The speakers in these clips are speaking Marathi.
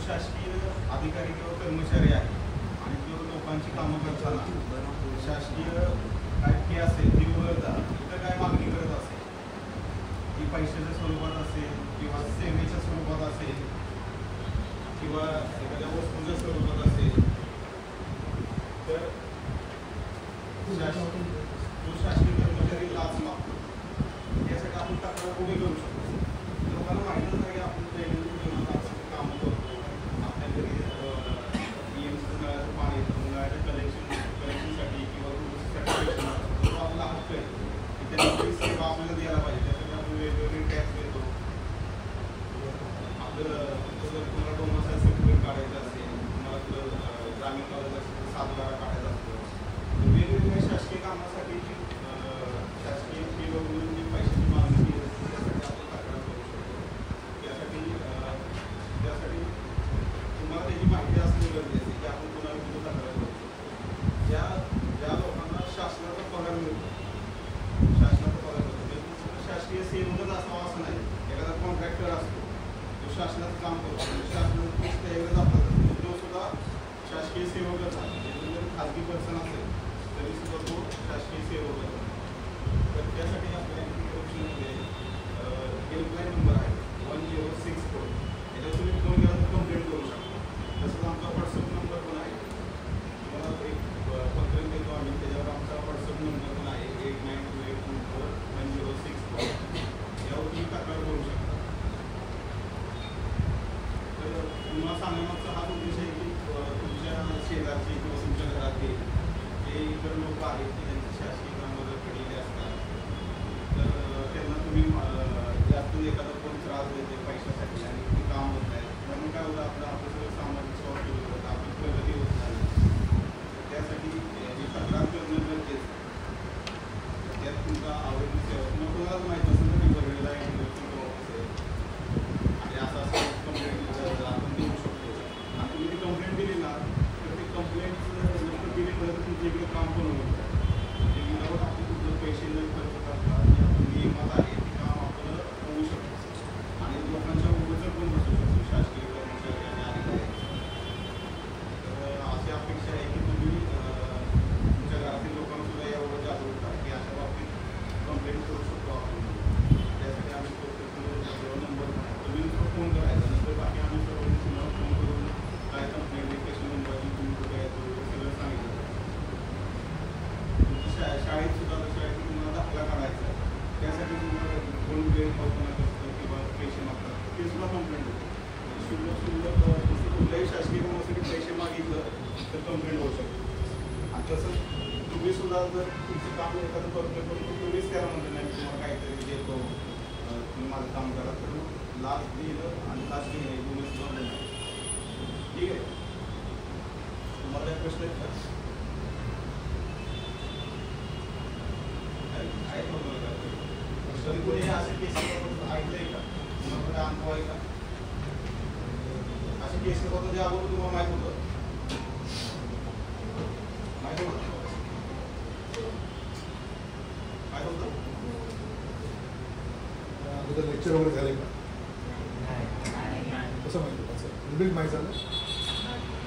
शासकीय अधिकारी किंवा कर्मचारी आहे आणि जो लोकांची कामं करताना शासकीय काय फी असेल ती वगळता इथं काय मागणी करत असेल, ती पैशाच्या स्वरूपात असेल किंवा सेवेच्या स्वरूपात असेल किंवा एखाद्या वस्तूच्या स्वरूपात असेल, तर जो शासकीय कर्मचारी लाच मागतो यासाठी आपण तक्रार उभी करू शकतो. लोकांना माहितच नाही की आपण दैनंदिन जीवनात कामं करतो, आपल्या घरी पाणी उन्हाळ्याच्या कलेक्शनसाठी किंवा दुरुस्तीसाठी आपला हक्क आहे की त्यांनी सेवा आपल्याला द्यायला पाहिजे. त्यासाठी आपण वेगवेगळे टॅक्स देतो. आपलं जर तुम्हाला डोमेसाईल सर्टिफिकेट काढायचं असेल, तुम्हाला ग्रामीण काढायचं असेल, 7 बारा काढायचं असतं, वेगवेगळ्या शासकीय कामासाठी शासकीय फी वगैरे जी पैशाची मागणी केली असते त्यासाठी आपण तक्रार करू शकतो. त्यासाठी तुम्हाला त्याची माहिती असणे गरजेचे की आपण कुणाला कुठे तक्रार करू शकतो. ज्या लोकांना शासनाचा पगार मिळतो, शासकीय सेवकच असावा असं नाही. एखादा कॉन्ट्रॅक्टर असतो, तो शासनाचं काम करतो, शासनाचं त्यावेळेस जातात, तो सुद्धा शासकीय सेवकच आहे. जर खाजगी पर्सन असेल तरी सुद्धा तो शासकीय सेवकच आहे. तर त्यासाठी आपल्या ॲप्लिकेशनमध्ये हेल्पलाईन नंबर आहे 1064. याच्यावर तुम्ही फोन केला तर कंप्लेंट करू शकता. तसंच आमचा व्हॉट्सअप नंबर पण आहे. तुम्हाला एक पत्र देतो आम्ही, त्याच्यावर आमचा व्हॉट्सअप नंबर पण आहे 8928241064. यावर तुम्ही तक्रार करू शकता. तर तुम्हाला सांगण्यामागचा हाच उद्देश आहे की तुमच्या शेजारचे किंवा तुमच्या घरातले जे इतर लोक आहेत की ज्यांची शासकीय कामं जर पडलेली असतात, तर त्यांना तुम्ही यातून एखादा कोण त्रास देते पैशासाठी आणि ते काम होत नाही, त्यामुळे काय होतं आपलं सगळं सामाजिक स्वास्थ्य होतं, आपली प्रगती होत नाही. त्यासाठी ही तक्रार करणं गरजेचं. त्यात तुमचा आवडती सेवा तुम्हाला कोणालाच माहीत नसेल तर वरळीला ऑफिस आहे आणि असं कंप्लेंट आपण देऊ शकतो. आणि तुम्ही ती कंप्लेंट दिली ना तर ती कंप्लेंट नंतर दिली तर तुमच्या इकडे काम पण होतं. म्हणजे विदाऊट आपण कुठलं पैसे न खर्च करता नियमात आहे ते काम आपलं होऊ शकतं आणि लोकांच्या उभं पण बसू शकतो शासकीय कर्मचारी आणि अधिकारी. तर अशी अपेक्षा आहे की तुम्ही तुमच्या घरातील लोकांसुद्धा यावर जागरूक आहे की अशा बाबतीत कंप्लेंट करू शकतो आपण. त्यासाठी आम्ही नंबर तुम्ही फोन करायचा, नंतर बाकी आम्ही सर्वांनी तुम्हाला फोन करून काय कंप्लेंट कशी नंबरची तुम्ही कुठे यायचं सगळं सांगितलं. तुमच्या शाळेत सुद्धा शाळेत तुम्हाला दाखला काढायचा, त्यासाठी तुम्हाला कोण वेळ कल्पना करतं किंवा पैसे मागतात ते सुद्धा कंप्लेंट होतं. शुल्लक कुठल्याही शासकीय कामासाठी पैसे मागितलं तर कंप्लेंट होऊ शकते. आणि तसंच तुम्ही सुद्धा जर तुमचं काम एखादं करतोय पण तुम्हीच त्याला म्हणलं नाही तुम्हाला काहीतरी देतो, तुम्ही माझं काम करा, तर लाच दिलं आणि लाच घेणे हे दोन्ही सुद्धा नाही. ठीक आहे. तुम्हाला काही प्रश्न आहेत का? तरी कोणी असे केस ऐकलंय का? तुम्हाला काय अनुभव आहे का? असे केस होतं जे अगोदर तुम्हाला माहीत होतं? माहीत होतं अगोदर लेक्चर वगैरे झाले का? कसं माहिती होतं? असं रिबिल्ड माहीत झालं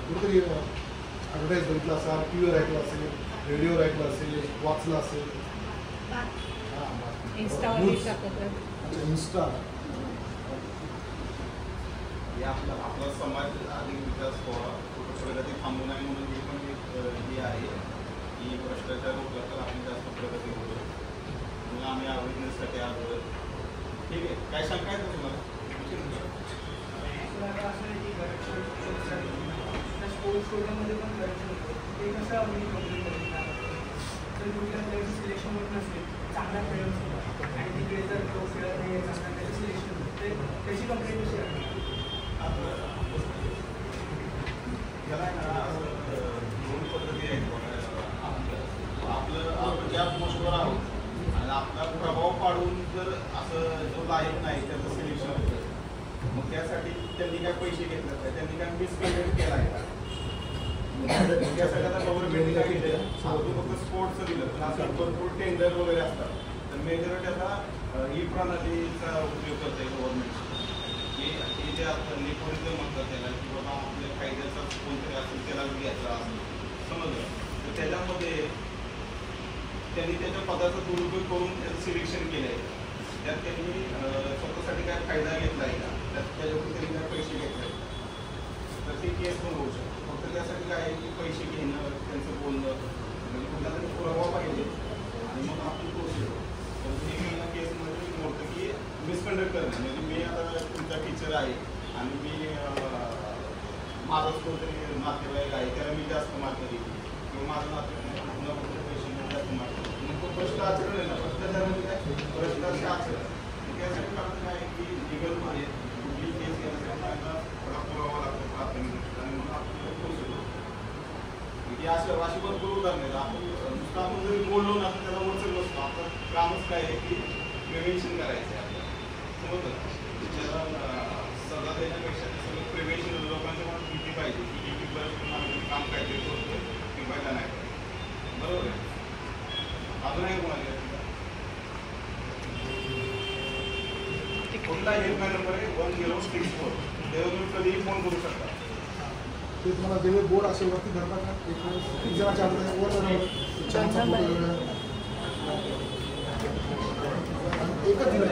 कुठेतरी ॲडव्हर्टाईज बघितलं असाल, टी व्हीवर ऐकलं असेल, रेडिओवर ऐकलं असेल, वाचलं असेल, इंस्टा आपला समाज अधिक विकास व्हावा, प्रगती थांबू नये म्हणून ही पण एक ही आहे की भ्रष्टाचार रोखला तर आपण जास्त प्रगती होतो. म्हणून आम्ही अवेअरनेससाठी आलो. ठीक आहे. काय शंका आहे का तुम्हाला? स्पोर्ट्स कोटामध्ये पण करेक्शन होतं, ते कसं आम्ही कंप्लीट करतो? तर कुठल्या प्लेयरचं सिलेक्शन होत नसेल, चांगला प्लेयर आणि तिकडे जर तो खेळत नाही आहे चांगला, त्याचं सिलेक्शन होतं, ते त्याची कंप्लेंट कशी आहे? त्याला दोन पद्धती आहेत. आपण ज्या पोस्टवर आहोत आणि आपला प्रभाव पाडून जर असं जो लायक नाही त्याचं सिलेक्शन होतं, मग त्यासाठी त्यांनी काय पैसे घेतले नाही, त्यांनी काय मिसपेमेंट केला आहे का? त्यासाठी आता गव्हर्नमेंटने काय केलं, फक्त स्पोर्ट्सचं दिलं, पण असं भरपूर टेंडर वगैरे असतात. तर मेजॉरिटी आता ही प्रणालीचा उपयोग करते गव्हर्नमेंट की जे ज्यात लेपोरिझम म्हणतात त्याला, की बाबा आपल्या फायद्याचा कोणतरी असेल त्याला घ्यायचा असेल समजलं, तर त्याच्यामध्ये त्यांनी त्याच्या पदाचा दुरुपयोग करून त्याचं सिलेक्शन केलं आहे. त्यात त्यांनी स्वतःसाठी काय फायदा घेतला आहे का, त्यात त्याच्याकडून त्यांनी काय पैसे घेतले, तर ते केस पण होऊ शकतो. फक्त त्यासाठी काय आहे की पैसे घेणं, त्यांचं बोलणं, म्हणजे कुठला तरी पुरावा पाहिजे आणि मग आपण करू शकतो. तर हे मी केसमध्ये मोठं की मिसकंडक्ट करणं, म्हणजे मी आता तुमचा टीचर आहे आणि मी माझाच कोणतरी नातेवाईक आहे त्याला मी जास्त मार्क देईल किंवा माझं नातेवाईक पुन्हा कुठल्या पैसे जास्त मार्क देईल, मग तो प्रश्न आचरण आहे ना, भ्रष्टाचार म्हणजे काय, भ्रष्टाचार आचरण. त्यासाठी कारण काय की लिगलमध्ये कुठली केस घेण्यासाठी आपल्याला थोडा पुरावा लागतो प्राथमिक आणि मग आपण करू शकतो. म्हणजे अशी भरपूर उदाहरण आहेत. आपण आपण जरी बोललो ना तर त्याला वचन बसतो. आपलं कामच काय आहे की प्रिव्हेन्शन करायचं आहे आपल्याला, समजतं. त्याला सजा देण्यापेक्षा सगळं प्रिव्हेन्शन, लोकांच्या मनात भीती पाहिजे की मी बरं काम काहीतरी करतोय की पहिला नाही पाहिजे, बरोबर आहे. अजून आहे कोणाला कोणता हेल्पलाईन नंबर आहे 1064, त्यावर तुम्ही कधीही फोन करू शकता. ते तुम्हाला जेव्हा बोर्ड असेल वरती धरतात ना, एक जणाच्या एकच दिलं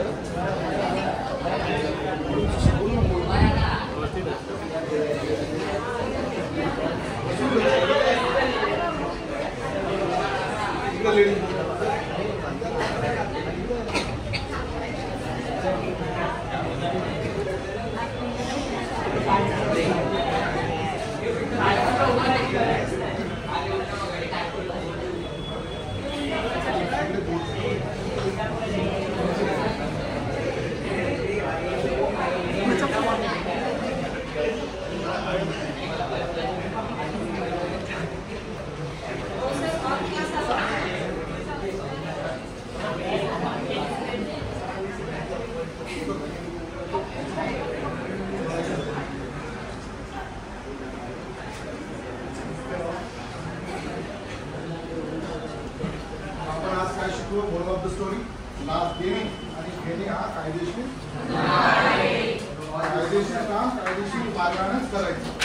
मोरल ऑफ द स्टोरी, लाच देणे आणि घेणे हा कायदेशीर काम कायदेशीर मार्गानेच करायचं.